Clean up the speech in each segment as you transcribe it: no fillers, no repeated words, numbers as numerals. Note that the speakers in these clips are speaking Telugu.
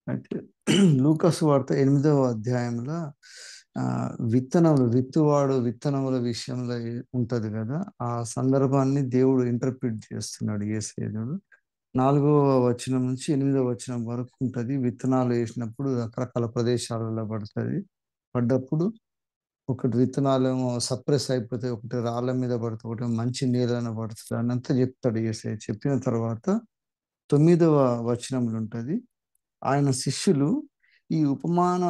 అయితే లూకాసు వార్త 8వ అధ్యాయంలో విత్తనముల విషయంలో ఉంటది కదా. ఆ సందర్భాన్ని దేవుడు ఇంటర్ప్రిట్ చేస్తున్నాడు యేసయ్య దేవుడు. 4వ వచనం నుంచి 8వ వచనం వరకు ఉంటది. విత్తనాలు వేసినప్పుడు రకరకాల ప్రదేశాలలో పడ్డప్పుడు ఒకటి విత్తనాలేమో సప్రెస్ అయిపోతాయి, ఒకటి రాళ్ళ మీద పడుతుంది, ఒకటి మంచి నీళ్ళన పడుతుంది అని అంతా చెప్తాడు యేసయ్య. చెప్పిన తర్వాత 9వ వచనంలో ఉంటది, ఆయన శిష్యులు ఈ ఉపమాన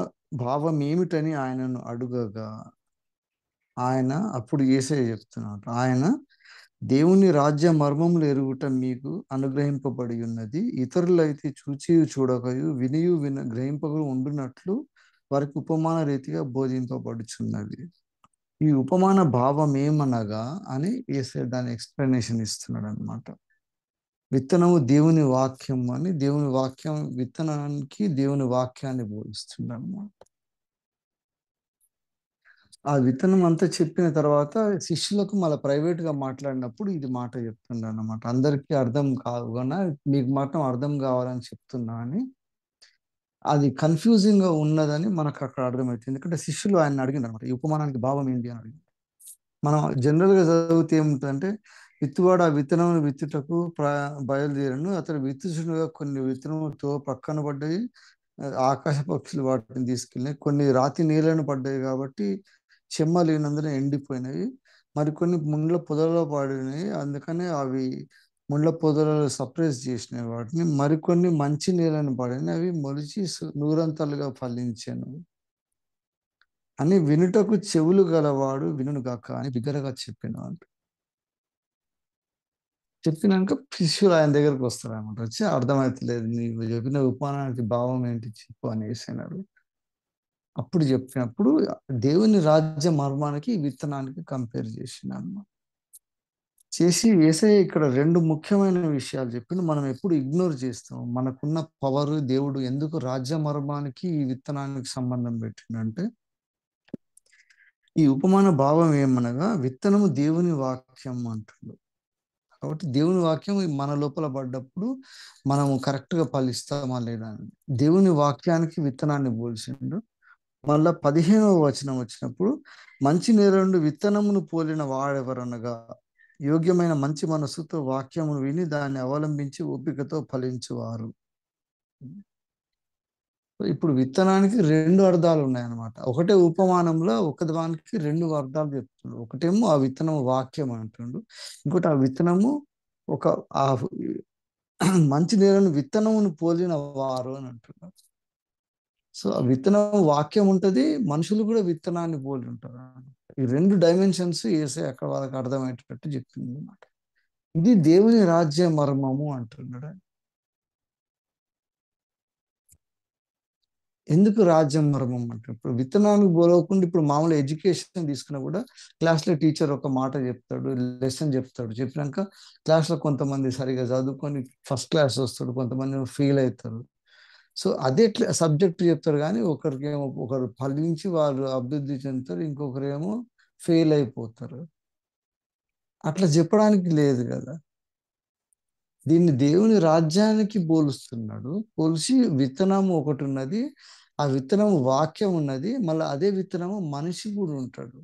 భావం ఏమిటని ఆయనను అడుగగా ఆయన అప్పుడు యేసయ్య చెప్తున్నాడు, ఆయన దేవుని రాజ్య మర్మములు ఎరుగుట మీకు అనుగ్రహింపబడి ఉన్నది, ఇతరులైతే చూచియు చూడకయు వినియు గ్రహింపకయు ఉండునట్లు వారికి ఉపమాన రీతిగా బోధింపబడుచున్నది. ఈ ఉపమాన భావం ఏమనగా అని యేసయ్య దాని ఎక్స్ప్లెనేషన్ ఇస్తున్నాడు అనమాట. విత్తనము దేవుని వాక్యం అని, దేవుని వాక్యం విత్తనానికి దేవుని వాక్యాన్ని బోధిస్తుంది అనమాట. ఆ విత్తనం అంతా చెప్పిన తర్వాత శిష్యులకు మళ్ళీ ప్రైవేట్గా మాట్లాడినప్పుడు ఇది మాట చెప్తుండ అనమాట. అందరికీ అర్థం కావుగా మీకు మాత్రం అర్థం కావాలని చెప్తున్నా అని. అది కన్ఫ్యూజింగ్ గా ఉన్నదని మనకు అక్కడ అర్థమవుతుంది. ఎందుకంటే శిష్యులు ఆయన అడిగింది అనమాట, ఈ ఉపమానానికి భావం ఏంటి అని అడిగింది. మనం జనరల్ గా చదివితే ఏముంటుందంటే, విత్తువాడు ఆ విత్తనం విత్తుటకు బయలుదేరను, అతడు విత్తుచుండగా కొన్ని విత్తనములతో పక్కన పడ్డాయి, ఆకాశ పక్షులు వాటిని తీసుకెళ్ళినాయి, కొన్ని రాతి నీళ్ళను పడ్డాయి కాబట్టి చెమ్మ లేనందున ఎండిపోయినాయి, మరికొన్ని ముండ్ల పొదలలో పడినాయి, అందుకనే అవి ముండ్ల పొదలలో సప్రెస్ చేసినాయి వాటిని, మరికొన్ని మంచి నీళ్ళను పడినాయి, అవి మొలిచి నూరంతలుగా ఫలించాను అని వినుటకు చెవులు గలవాడు వినును గాక అని బిగ్గరగా చెప్పిన. చెప్పినాక శిష్యులు ఆయన దగ్గరకు వస్తారు అనమాట. వచ్చి అర్థమవుతలేదు, నీవు చెప్పిన ఉపమానానికి భావం ఏంటి చెప్పు అనేసి అన్నారు. అప్పుడు చెప్పినప్పుడు దేవుని రాజ్య మర్మానికి విత్తనానికి కంపేర్ చేసినాను చేసి యేసయ్య ఇక్కడ 2 ముఖ్యమైన విషయాలు చెప్పిండు. మనం ఎప్పుడు ఇగ్నోర్ చేస్తాం. మనకున్న పవర్, దేవుడు ఎందుకు రాజ్య మర్మానికి ఈ విత్తనానికి సంబంధం పెట్టిండంటే, ఈ ఉపమాన భావం ఏమనగా విత్తనము దేవుని వాక్యం అంటుండు. కాబట్టి దేవుని వాక్యం మన లోపల పడ్డప్పుడు మనము కరెక్ట్గా ఫలిస్తామా లేదా అని దేవుని వాక్యానికి విత్తనాన్ని పోల్చిండు. మళ్ళా 15వ వచనం వచ్చినప్పుడు, మంచి నేల నుండి విత్తనమును పోలిన వాడెవరనగా యోగ్యమైన మంచి మనస్సుతో వాక్యమును విని దాన్ని అవలంబించి ఓపికతో ఫలించువారు. ఇప్పుడు విత్తనానికి 2 అర్థాలు ఉన్నాయన్నమాట. ఒకటే ఉపమానంలో ఒకదానికి 2 అర్థాలు చెప్తుండు. ఒకటేమో ఆ విత్తనము వాక్యం అంటుండు, ఇంకోటి ఆ విత్తనము ఒక ఆ మంచి నేలను విత్తనమును పోలిన వారు అని అంటున్నారు. సో ఆ విత్తనం వాక్యం ఉంటది, మనుషులు కూడా విత్తనాన్ని పోలి ఉంటారు. ఈ 2 డైమెన్షన్స్ యేసయ్య అక్కడ వాళ్ళకి అర్థమయ్యేటట్టు చెప్తుంది అన్నమాట. ఇది దేవుని రాజ్య మర్మము అంటున్నాడు. ఎందుకు రాజ్యం మర్మం అంటే, ఇప్పుడు విత్తనానికి పోలవకుండా ఇప్పుడు మామూలు ఎడ్యుకేషన్ తీసుకున్నా కూడా క్లాస్లో టీచర్ ఒక మాట చెప్తాడు, లెసన్ చెప్తాడు, చెప్పినాక క్లాస్లో కొంతమంది సరిగా చదువుకొని ఫస్ట్ క్లాస్ వస్తాడు, కొంతమంది ఫెయిల్ అవుతారు. సో అదే సబ్జెక్ట్ చెప్తారు, కానీ ఒకరు ఫలించి వాళ్ళు అభివృద్ధి చెందుతారు, ఇంకొకరేమో ఫెయిల్ అయిపోతారు. అట్లా చెప్పడానికి లేదు కదా. దీన్ని దేవుని రాజ్యానికి పోలుస్తున్నాడు. పోల్చి విత్తనము ఒకటి ఉన్నది, ఆ విత్తనము వాక్యం ఉన్నది, మళ్ళీ అదే విత్తనము మనిషి కూడా ఉంటాడు,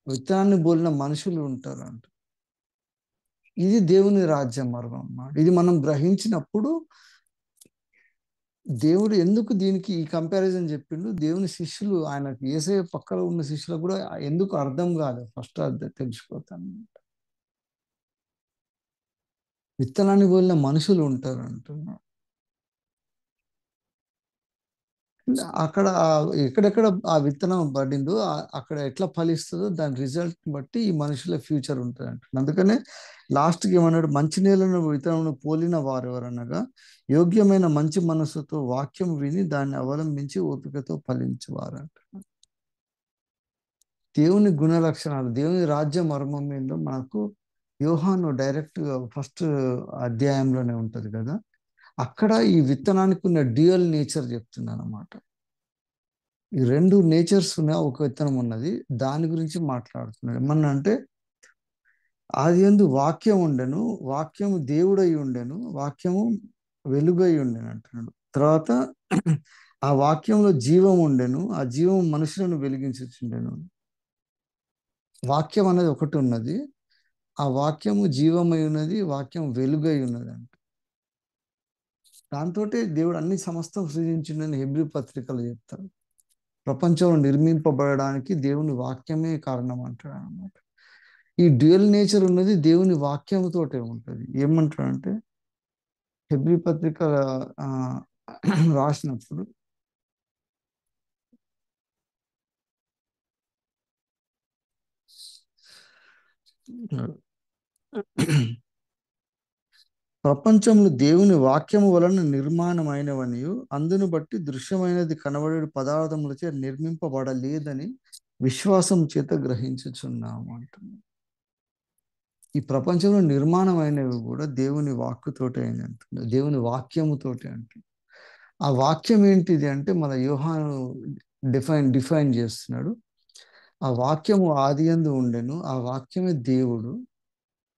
విత్తనాన్ని పోలిన మనుషులు ఉంటారు అంట. ఇది దేవుని రాజ్యం మర్మం అన్నమాట. ఇది మనం గ్రహించినప్పుడు దేవుడు ఎందుకు దీనికి ఈ కంపారిజన్ చెప్పిండు, దేవుని శిష్యులు ఆయనకు యేసయ్య పక్కన ఉన్న శిష్యులకు కూడా ఎందుకు అర్థం కాలేదు, ఫస్ట్ అర్థం తెలిసిపోతాను. విత్తనాన్ని పోలిన మనుషులు ఉంటారు అంటున్నాడు. అక్కడ ఎక్కడెక్కడ ఆ విత్తనం పడిందో అక్కడ ఎట్లా ఫలిస్తుందో దాని రిజల్ట్ బట్టి ఈ మనుషుల ఫ్యూచర్ ఉంటుంది అంటున్నాడు. అందుకనే లాస్ట్కి ఏమన్నాడు, మంచి నేలను విత్తనమును పోలిన వారు ఎవరనగా యోగ్యమైన మంచి మనసుతో వాక్యం విని దాన్ని అవలంబించి ఓపికతో ఫలించేవారు అంటున్నాడు. దేవుని గుణ లక్షణాలు, దేవుని రాజ్య మర్మం ఏందో మనకు యోహాను డైరెక్ట్ గా ఫస్ట్ అధ్యాయంలోనే ఉంటది కదా. అక్కడ ఈ విత్తనానికి ఉన్న డ్యూయల్ నేచర్ చెప్తున్నాను అనమాట. ఈ 2 నేచర్స్ ఉన్న ఒక విత్తనం ఉన్నది, దాని గురించి మాట్లాడుతున్నాడు. ఏమన్నా అంటే, ఆది యందు వాక్యం ఉండెను, వాక్యము దేవుడై ఉండెను, వాక్యము వెలుగై ఉండెను అంటున్నాడు. తర్వాత ఆ వాక్యంలో జీవం ఉండెను, ఆ జీవం మనుషులను వెలిగించుచుండెను. వాక్యం అనేది ఒకటి ఉన్నది, ఆ వాక్యము జీవమై ఉన్నది, వాక్యం వెలుగై ఉన్నది అంట. దాంతో దేవుడు అన్ని సమస్తం సృజించిండని హెబ్రీ పత్రికలు చెప్తారు. ప్రపంచం నిర్మింపబడడానికి దేవుని వాక్యమే కారణం అంటాడు అన్నమాట. ఈ డ్యూయల్ నేచర్ ఉన్నది దేవుని వాక్యముతోటే ఉంటుంది. ఏమంటాడంటే హెబ్రీ పత్రిక ఆ, రాసినప్పుడు ప్రపంచంలో దేవుని వాక్యము వలన నిర్మాణమైనవనియు అందును బట్టి దృశ్యమైనది కనబడే పదార్థములచే నిర్మింపబడలేదని విశ్వాసం చేత గ్రహించుచున్నాము అంటుంది. ఈ ప్రపంచంలో నిర్మాణమైనవి కూడా దేవుని వాక్కుతోటే అయిన అంటుంది, దేవుని వాక్యముతోటే అంటుంది. ఆ వాక్యం ఏంటిది అంటే మన యోహాను డిఫైన్ చేస్తున్నాడు. ఆ వాక్యము ఆదియందు ఉండెను, ఆ వాక్యమే దేవుడు,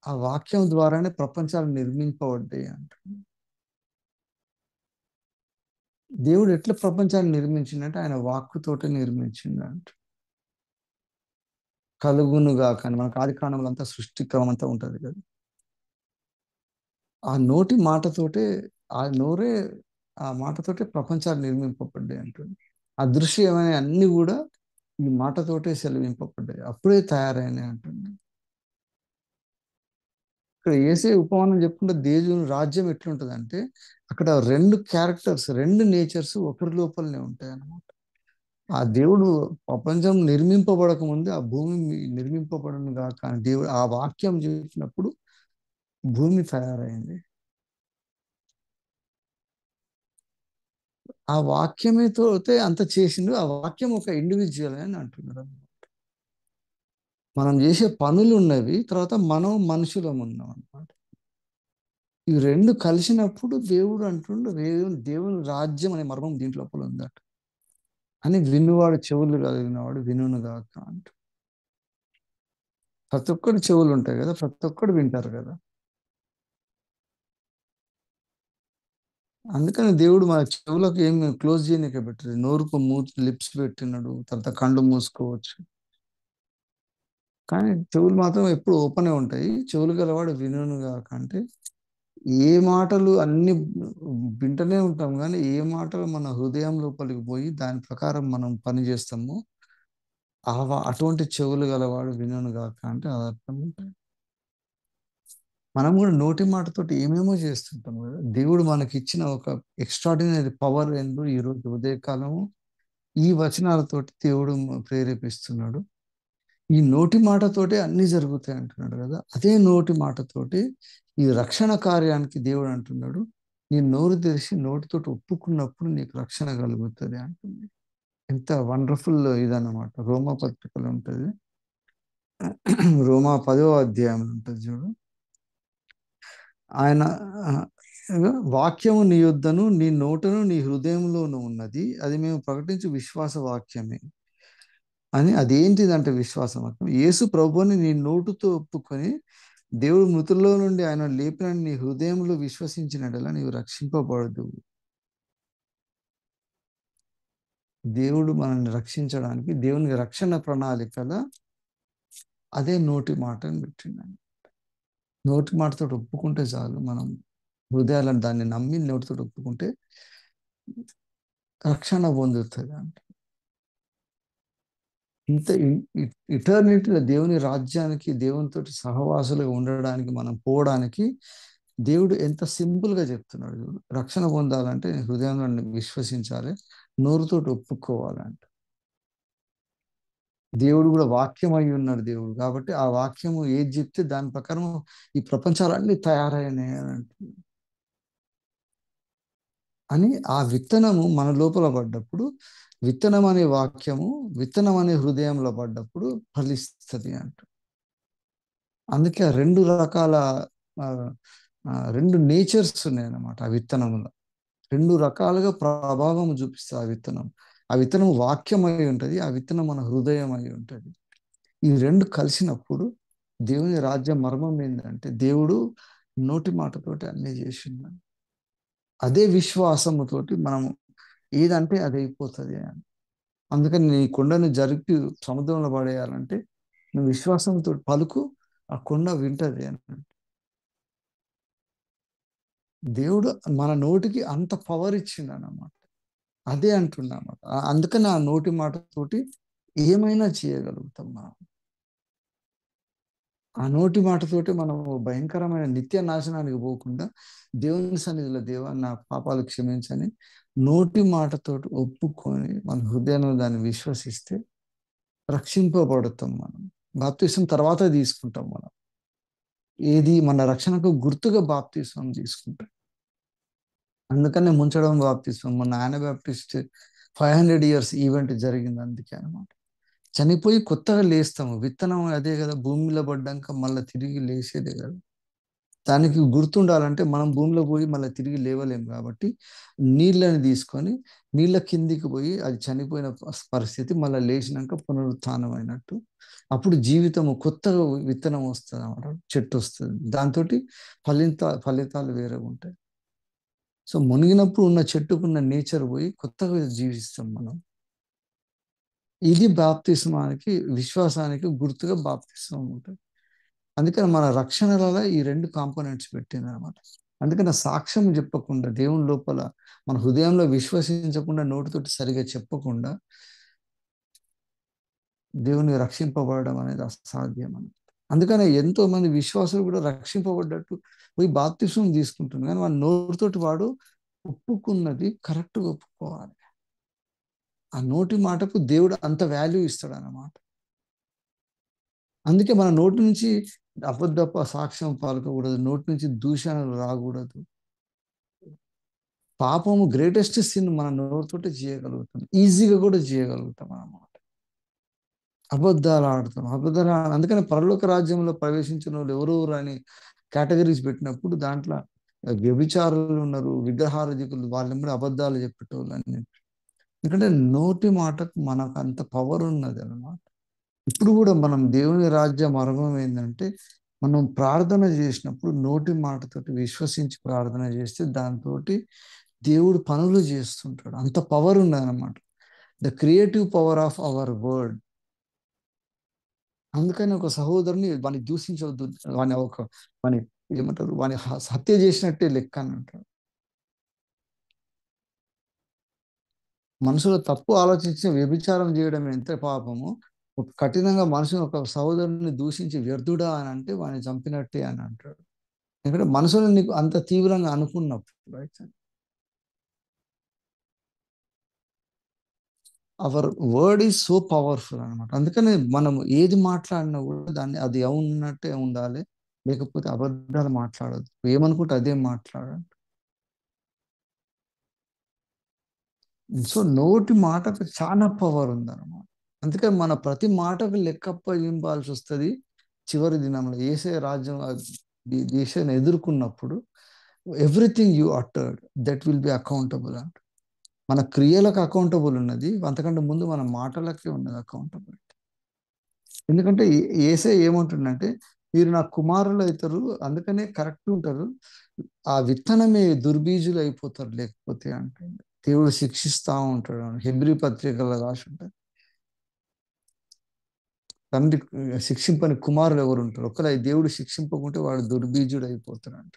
ఆ వాక్యం ద్వారానే ప్రపంచాలు నిర్మింపబడ్డాయి అంటుంది. దేవుడు ఎట్లా ప్రపంచాన్ని నిర్మించిందంటే ఆయన వాక్కుతోటే నిర్మించిందంట. కలుగునుగా కానీ మనకు ఆది కాండంలో అంతా సృష్టి క్రమం అంతా ఉంటుంది కదా. ఆ నోటి మాటతోటే, ఆ నోరే, ఆ మాటతోటే ప్రపంచాలు నిర్మింపబడ్డాయి అంటుంది. అదృశ్యమైన అన్ని కూడా ఈ మాటతోటే సెలవింపబడ్డాయి, అప్పుడే తయారైనాయి అంటుంది. ఇక్కడ ఏసే ఉపమానం చెప్పుకుంటే దేవుని రాజ్యం ఎట్లుంటది అంటే అక్కడ రెండు క్యారెక్టర్స్, రెండు నేచర్స్ ఒకరి లోపలనే ఉంటాయి అన్నమాట. ఆ దేవుడు ప్రపంచం నిర్మింపబడక ముందే ఆ భూమి నిర్మింపబడను గాక అని దేవుడు ఆ వాక్యం చెప్పినప్పుడు భూమి తయారైంది. ఆ వాక్యమే తోతే అంత చేసిండు. ఆ వాక్యం ఒక ఇండివిజువల్ అని అంటున్నారు. మనం చేసే పనులు ఉన్నవి, తర్వాత మనం మనుషులం ఉన్నాం అన్నమాట. ఇవి రెండు కలిసినప్పుడు దేవుడు అంటుండు దేవుని రాజ్యం అనే మర్మం దీంట్లో ఉందట అని, వినువాడు చెవులు కలిగినవాడు వినును గాక అంట. ప్రతి ఒక్కటి చెవులు ఉంటాయి కదా, ప్రతి ఒక్కడు వింటారు కదా. అందుకని దేవుడు మన చెవులకు ఏం క్లోజ్ చేయనికే పెట్టలేదు, నోరుకు లిప్స్ పెట్టినాడు, తర్వాత కళ్ళు మూసుకోవచ్చు, కానీ చెవులు మాత్రం ఎప్పుడు ఓపెనే ఉంటాయి. చెవులు గలవాడు వినును గాక అంటే ఏ మాటలు అన్ని వింటనే ఉంటాం, కానీ ఏ మాటలు మన హృదయం లోపలికి పోయి దాని ప్రకారం మనం పని చేస్తామో అటువంటి చెవులు గలవాడు వినును గాక అంటే అది అర్థం ఉంటుంది. మనం కూడా నోటి మాటతోటి ఏమేమో చేస్తుంటాం కదా. దేవుడు మనకి ఇచ్చిన ఒక ఎక్స్ట్రాడినరీ పవర్ ఏందో ఈరోజు ఉదయకాలము ఈ వచనాలతోటి దేవుడు ప్రేరేపిస్తున్నాడు. ఈ నోటి మాటతోటే అన్ని జరుగుతాయి అంటున్నాడు కదా. అదే నోటి మాటతోటి ఈ రక్షణ కార్యానికి దేవుడు అంటున్నాడు, నీ నోరు తెరిచి నోటితోటి ఒప్పుకున్నప్పుడు నీకు రక్షణ కలుగుతుంది అంటుంది. ఎంత వండర్ఫుల్ ఇదన్నమాట. రోమా పత్రికలో ఉంటుంది, రోమా 10వ అధ్యాయం ఉంటుంది చూడు. ఆయన ఆ, వాక్యము నీ యొద్దను నీ నోటను నీ హృదయంలోనూ ఉన్నది, అది మేము ప్రకటించు విశ్వాస వాక్యమే అని. అదేంటిదంటే విశ్వాసం వాక్యం, యేసు ప్రభువుని నీ నోటుతో ఒప్పుకొని దేవుడు మృతుల్లో నుండి ఆయన లేపిన నీ హృదయంలో విశ్వసించినట్లా నీవు రక్షింపబడదు. దేవుడు మనల్ని రక్షించడానికి దేవుని రక్షణ ప్రణాళికల అదే నోటి మాటను పెట్టిండు. నోటి మాటతో ఒప్పుకుంటే చాలు, మనం హృదయాలను దాన్ని నమ్మి నోటితో ఒప్పుకుంటే రక్షణ పొందుతుంది అంట. ఇంత ఇటర్నిటీలో దేవుని రాజ్యానికి దేవునితోటి సహవాసులుగా ఉండడానికి మనం పోవడానికి దేవుడు ఎంత సింపుల్ గా చెప్తున్నాడు చూడు. రక్షణ పొందాలంటే హృదయంలో విశ్వసించాలి, నోరుతోటి ఒప్పుకోవాలంట. దేవుడు కూడా వాక్యం అయి ఉన్నాడు దేవుడు, కాబట్టి ఆ వాక్యము ఏది చెప్తే దాని ప్రకారం ఈ ప్రపంచాలన్నీ తయారైనాయి అని అంటుంది. అని ఆ విత్తనము మన లోపల పడ్డప్పుడు, విత్తనం అనే వాక్యము విత్తనం అనే హృదయంలో పడ్డప్పుడు ఫలిస్తుంది అంట. అందుకే రెండు రకాల ఆ, రెండు నేచర్స్ ఉన్నాయన్నమాట ఆ విత్తనంలో. రెండు రకాలుగా ప్రభావం చూపిస్తుంది ఆ విత్తనం. ఆ విత్తనం వాక్యం అయి ఉంటుంది, ఆ విత్తనం మన హృదయం అయి ఉంటుంది. ఈ రెండు కలిసినప్పుడు దేవుని రాజ్య మర్మం ఏంటంటే దేవుడు నోటి మాటతోటి అన్ని చేసిండు. అదే విశ్వాసముతోటి మనం ఏదంటే అది అయిపోతుంది అని. అందుకని నీ కొండను జరిపి సముద్రంలో పడేయాలంటే నువ్వు విశ్వాసంతో పలుకు, ఆ కొండ వింటది అని. దేవుడు మన నోటికి అంత పవర్ ఇచ్చిండు అన్నమాట. అదే అంటున్నా అన్నమాట. అందుకని ఆ నోటి మాటతోటి ఏమైనా చేయగలుగుతాం మనం. ఆ నోటి మాటతోటి మనం భయంకరమైన నిత్య నాశనానికి పోకుండా దేవుని సన్నిధిలో దేవా నా పాపాలు క్షమించని నోటి మాటతోటి ఒప్పుకొని మన హృదయంలో దాన్ని విశ్వసిస్తే రక్షింపబడతాం మనం. బాప్తిసం తర్వాత తీసుకుంటాం మనం. ఏది మన రక్షణకు గుర్తుగా బాప్తిసం తీసుకుంటాం. అందుకనే ముంచడం బాప్తిసం మన నాన్న బాప్టిస్ట్ 500 ఇయర్స్ ఈవెంట్ జరిగింది అందుకే అనమాట. చనిపోయి కొత్తగా లేస్తాము. విత్తనం అదే కదా, భూమిలో పడ్డాక మళ్ళీ తిరిగి లేచేదే కదా. దానికి గుర్తుండాలంటే మనం భూమిలో పోయి మళ్ళీ తిరిగి లేవలేము కాబట్టి నీళ్ళని తీసుకొని నీళ్ళ కిందికి పోయి అది చనిపోయిన పరిస్థితి మళ్ళీ లేచినాక పునరుత్థానం అయినట్టు అప్పుడు జీవితము కొత్తగా విత్తనం వస్తుంది అన్నమాట, చెట్టు వస్తుంది. దాంతో ఫలితాలు వేరే ఉంటాయి. సో మునిగినప్పుడు ఉన్న చెట్టుకున్న నేచర్ పోయి కొత్తగా జీవిస్తాం మనం. ఇది బాప్తిస్మానికి విశ్వాసానికి గుర్తుగా బాప్తిస్మం ఉంటుంది. అందుకని మన రక్షణలలో ఈ రెండు కాంపోనెంట్స్ పెట్టింది అనమాట. అందుకని సాక్ష్యం చెప్పకుండా దేవుని లోపల మన హృదయంలో విశ్వసించకుండా నోటితోటి సరిగా చెప్పకుండా దేవుని రక్షింపబడడం అనేది అసాధ్యం అని. అందుకని ఎంతో మంది విశ్వాసులు కూడా రక్షింపబడ్డట్టు పోయి బాప్తిస్మం తీసుకుంటున్నారు, కానీ వాళ్ళ నోటితోటి వాడు ఒప్పుకున్నది కరెక్ట్గా ఒప్పుకోవాలి. ఆ నోటి మాటకు దేవుడు అంత వాల్యూ ఇస్తాడు అన్నమాట. అందుకే మన నోటి నుంచి అబద్ధపు సాక్ష్యం పలకకూడదు, నోటి నుంచి దూషణలు రాకూడదు. పాపము గ్రేటెస్ట్ సిన్ మన నోటితోటి చేయగలుగుతాం, ఈజీగా కూడా చేయగలుగుతాం అన్నమాట. అబద్ధాలు అందుకని పరలోక రాజ్యంలో ప్రవేశించిన వాళ్ళు ఎవరెవరు అని కేటగిరీస్ పెట్టినప్పుడు దాంట్లో వ్యభిచారులు ఉన్నారు, విగ్రహారాధికులు, వాళ్ళని కూడా అబద్ధాలు చెప్పేటోళ్ళు అని. ఎందుకంటే నోటి మాటకు మనకు అంత పవర్ ఉన్నది అన్నమాట. ఇప్పుడు కూడా మనం దేవుని రాజ్య మర్మం ఏంటంటే మనం ప్రార్థన చేసినప్పుడు నోటి మాటతోటి విశ్వసించి ప్రార్థన చేస్తే దాంతో దేవుడు పనులు చేస్తుంటాడు. అంత పవర్ ఉన్నది అన్నమాట. The creative power of our word. అందుకని ఒక సహోదరుని వాని దూషించవద్దు, వాని ఏమంటారు, వాని హత్య చేసినట్టే లెక్క అని అంటారు. మనసులో తప్పు ఆలోచించి వ్యభిచారం చేయడం ఎంత పాపము, కఠినంగా మనుషుని ఒక సహోదరుని దూషించి వ్యర్థుడా అని అంటే వాడిని చంపినట్టే అని అంటాడు. ఎందుకంటే మనసులో నీకు అంత తీవ్రంగా అనుకున్నప్పుడు right. Hour word is so powerful అనమాట. అందుకని మనం ఏది మాట్లాడినా కూడా దాన్ని అది ఉన్నట్టే ఉండాలి, లేకపోతే అబద్ధాలు మాట్లాడద్దు. ఏమనుకుంటే అదే మాట్లాడాలి. సో నోటి మాటకు చాలా పవర్ ఉందన్నమాట. అందుకని మన ప్రతి మాటకు లెక్కప్పగింపాల్సి వస్తుంది చివరి దినంలో. ఏసే రాజ్యం దేశాన్ని ఎదుర్కొన్నప్పుడు everything you uttered that will be accountable అంట. మన క్రియలకు అకౌంటబుల్ ఉన్నది, అంతకంటే ముందు మన మాటలకే ఉన్నది అకౌంటబుల్. ఎందుకంటే ఏసే ఏమంటుండంటే మీరు నా కుమారులు అవుతారు, అందుకనే కరెక్ట్ ఉంటారు, ఆ విత్తనమే దుర్బీజులు అయిపోతారు లేకపోతే అంటే దేవుడు శిక్షిస్తా ఉంటాడు. హెబ్రీ పత్రికలో రాసి ఉంటారు, తండ్రి శిక్షింపని కుమారులు ఎవరు ఉంటారు, ఒకవేళ దేవుడు శిక్షింపకుంటే వాడు దుర్బీజుడు అయిపోతాడు అంట.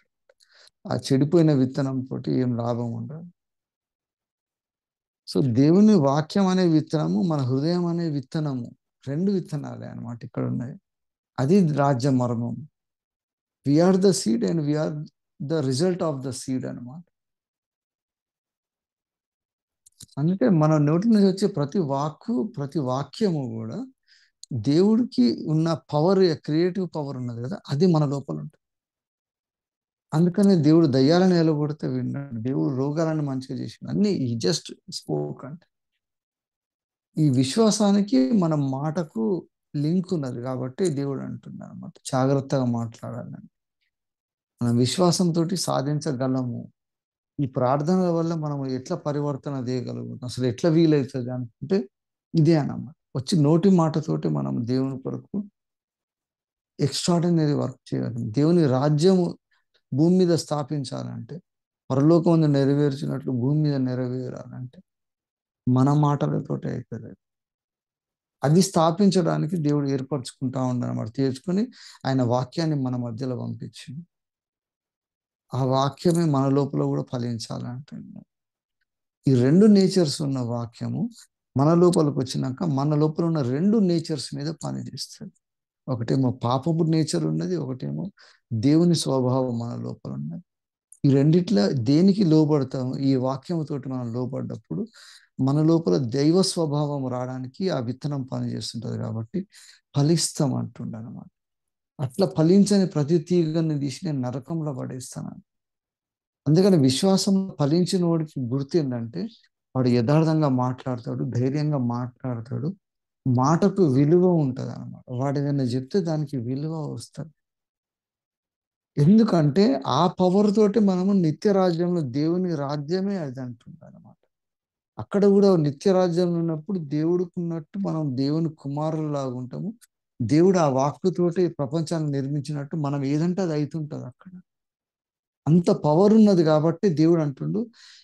ఆ చెడిపోయిన విత్తనం తోటి ఏం లాభం ఉండదు. సో దేవుని వాక్యం అనే విత్తనము, మన హృదయం అనే విత్తనము, రెండు విత్తనాలే అనమాట ఇక్కడ ఉన్నాయి. అది రాజ్య మర్మం. We are the seed and we are the result of the seed అనమాట. అందుకే మన నోటి నుంచి వచ్చే ప్రతి వాక్యము కూడా దేవుడికి ఉన్న పవర్, క్రియేటివ్ పవర్ ఉన్నది కదా, అది మన లోపల ఉంటుంది. అందుకనే దేవుడు దయ్యాలను ఎలగొడితే విన్నాడు, దేవుడు రోగాలను మంచిగా చేసిండు, అన్ని ఈ జస్ట్ స్పోక్ అంటే. ఈ విశ్వాసానికి మన మాటకు లింక్ ఉన్నది కాబట్టి దేవుడు అంటున్నాడు అనమాట, జాగ్రత్తగా మాట్లాడాలని. మన విశ్వాసంతో సాధించగలము. ఈ ప్రార్థనల వల్ల మనం ఎట్లా పరివర్తన చేయగలుగుతాం, అసలు ఎట్లా వీలవుతుంది అనుకుంటే ఇదే అన్నమాట. వచ్చి నోటి మాటతోటి మనం దేవుని కొరకు ఎక్స్ట్రాడినరీ వర్క్ చేయగలం. దేవుని రాజ్యము భూమి మీద స్థాపించాలంటే పరలోకం నెరవేర్చినట్లు భూమి మీద నెరవేరాలంటే మన మాటలతోటే అవుతుంది. అది స్థాపించడానికి దేవుడు ఏర్పరచుకుంటా ఉండనమాట, తీర్చుకొని ఆయన వాక్యాన్ని మన మధ్యలో పంపించి ఆ వాక్యమే మన లోపల కూడా ఫలించాలంటే ఈ రెండు నేచర్స్ ఉన్న వాక్యము మన లోపలికి వచ్చినాక మన లోపల ఉన్న రెండు నేచర్స్ మీద పనిచేస్తుంది. ఒకటేమో పాపపు నేచర్ ఉన్నది, ఒకటేమో దేవుని స్వభావం మన లోపల ఉన్నది. ఈ రెండిట్ల దేనికి లోబడతాము? ఈ వాక్యంతోటి మనం లోబడ్డప్పుడు మన లోపల దైవ స్వభావం రావడానికి ఆ విత్తనం పనిచేస్తుంటది కాబట్టి ఫలిస్తాం అంటుండనమాట. అట్లా ఫలించని ప్రతి తీగని తీసి నేను నరకంలో పడేస్తాను. అందుకని విశ్వాసం ఫలించిన వాడికి గుర్తు ఏంటంటే వాడు యథార్థంగా మాట్లాడతాడు, ధైర్యంగా మాట్లాడతాడు, మాటకు విలువ ఉంటది అనమాట. వాడు ఏదైనా చెప్తే దానికి విలువ వస్తుంది. ఎందుకంటే ఆ పవర్ తోటి మనము నిత్య రాజ్యంలో దేవుని రాజ్యమే అది అంటుంది అనమాట. అక్కడ కూడా నిత్య రాజ్యంలో ఉన్నప్పుడు దేవుడికి ఉన్నట్టు మనం దేవుని కుమారులాగా ఉంటాము. దేవుడు ఆ వాక్కుతోటి ప్రపంచాన్ని నిర్మించినట్టు మనం ఏదంటే అది అవుతుంటది అక్కడ. అంత పవర్ ఉన్నది కాబట్టి దేవుడు అంటుండు,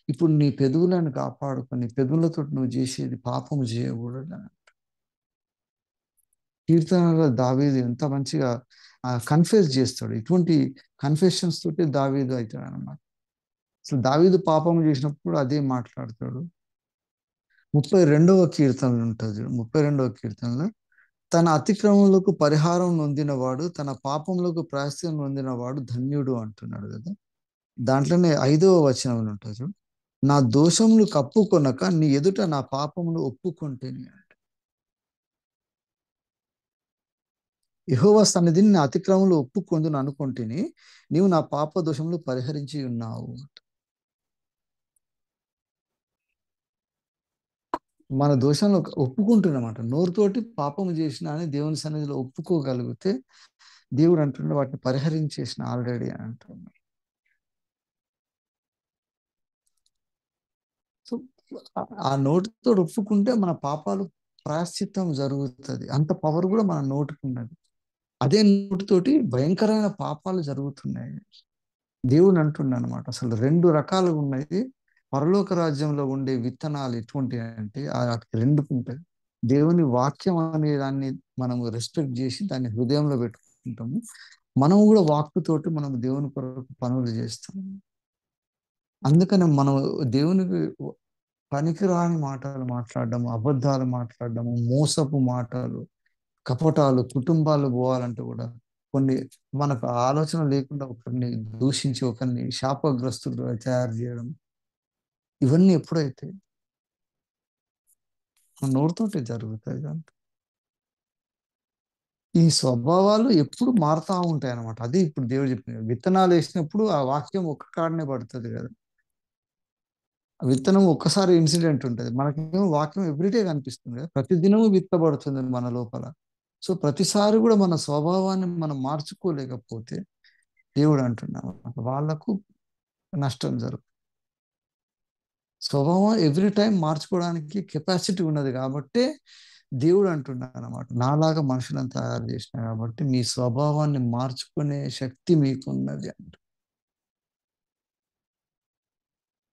ఇప్పుడు నీ పెదవులను కాపాడుకో, నీ పెదవులతో నువ్వు చేసేది పాపము చేయకూడదు. కీర్తనలో దావీదు ఎంత మంచిగా కన్ఫెస్ చేస్తాడు. ఇటువంటి కన్ఫెషన్స్ తోటి దావీదు అవుతాడు అనమాట. అసలు దావీదు పాపం చేసినప్పుడు అదే మాట్లాడతాడు. 32వ కీర్తనలు ఉంటుంది. 32వ కీర్తనలో తన అతిక్రమములకు పరిహారం నొందినవాడు, తన పాపములకు ప్రాయశ్చిత్తం నొందినవాడు ధన్యుడు అంటున్నాడు కదా. దాంట్లోనే 5వ వచనం ఉంటుంది, నా దోషములు కప్పుకొనక నీ ఎదుట నా పాపములు ఒప్పుకొంటేని. యెహోవా సన్నిధిని నా అతిక్రమములు ఒప్పుకొందును అనుకొంటిని, నీవు నా పాప దోషములు పరిహరించి ఉన్నావు. మన దోషంలో ఒప్పుకుంటున్నమాట, నోరుతోటి పాపము చేసిన అని దేవుని సన్నిధిలో ఒప్పుకోగలిగితే దేవుడు అంటున్నాడు వాటిని పరిహరించేసిన ఆల్రెడీ అని అంటున్నాడు. సో ఆ నోటితో ఒప్పుకుంటే మన పాపాలు ప్రాయశ్చిత్తం జరుగుతుంది. అంత పవర్ కూడా మన నోటికి ఉన్నది. అదే నోటితోటి భయంకరమైన పాపాలు జరుగుతున్నాయి. దేవుడు అంటుండ అనమాట, అసలు రెండు రకాలుగా ఉన్నాయి. పరలోక రాజ్యంలో ఉండే విత్తనాలు ఎటువంటివి అంటే రెండు ఉంటాయి. దేవుని వాక్యం అనే దాన్ని మనము రెస్పెక్ట్ చేసి దాన్ని హృదయంలో పెట్టుకుంటాము. మనం కూడా వాక్కుతోటి మనం దేవుని కొరకు పనులు చేస్తాము. అందుకని మనం దేవునికి పనికిరాని మాటలు మాట్లాడడము, అబద్ధాలు మాట్లాడడము, మోసపు మాటలు, కపటాలు, కుటుంబాలు పోవాలంటే కూడా కొన్ని మనకు ఆలోచన లేకుండా ఒకరిని దూషించి ఒకరిని శాపగ్రస్తులుగా తయారు చేయడం, ఇవన్నీ ఎప్పుడైతే మన నోటితోటే జరుగుతాయి కదా. ఈ స్వభావాలు ఎప్పుడు మారుతా ఉంటాయి అన్నమాట. అది ఇప్పుడు దేవుడు చెప్పిన విత్తనాలు వేసినప్పుడు ఆ వాక్యం ఒక్క కాడనే పడుతుంది కదా. విత్తనం ఒక్కసారి ఇన్సిడెంట్ ఉంటుంది, మనకేమో వాక్యం ఎవ్రీడే కనిపిస్తుంది కదా, ప్రతిదినము విత్తబడుతుంది మన లోపల. సో ప్రతిసారి కూడా మన స్వభావాన్ని మనం మార్చుకోలేకపోతే దేవుడు అంటున్నాడు వాళ్ళకు నష్టం జరుగుతుంది. స్వభావం ఎవ్రీ టైం మార్చుకోవడానికి కెపాసిటీ ఉన్నది కాబట్టి దేవుడు అంటున్నాడు అనమాట, నాలాగా మనుషులను తయారు చేసిన కాబట్టి మీ స్వభావాన్ని మార్చుకునే శక్తి మీకున్నది అంట.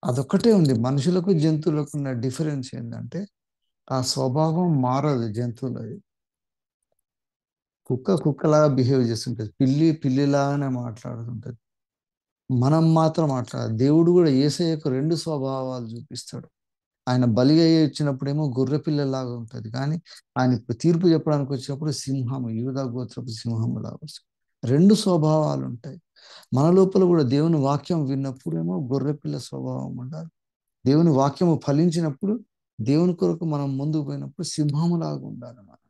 అదొక్కటే ఉంది. మనుషులకు జంతువులకు ఉన్న డిఫరెన్స్ ఏంటంటే ఆ స్వభావం మారదు జంతువులది. కుక్క కుక్కలాగా బిహేవ్ చేస్తుంటది, పిల్లి పిల్లిలాగానే మాట్లాడుతుంటది. మనం మాత్రం అట్లా దేవుడు కూడా యేసయ్యకు రెండు స్వభావాలు చూపిస్తాడు. ఆయన బలిగా ఇచ్చినప్పుడేమో గొర్రె పిల్లలాగా ఉంటుంది, కానీ ఆయన తీర్పు చెప్పడానికి వచ్చినప్పుడు సింహము, యూదా గోత్రపు సింహము లాగా వస్తుంది. రెండు స్వభావాలు ఉంటాయి. మన లోపల కూడా దేవుని వాక్యం విన్నప్పుడేమో గొర్రె పిల్ల స్వభావం ఉండాలి. దేవుని వాక్యము ఫలించినప్పుడు దేవుని కొరకు మనం ముందుకు పోయినప్పుడు సింహములాగా ఉండాలి. మనం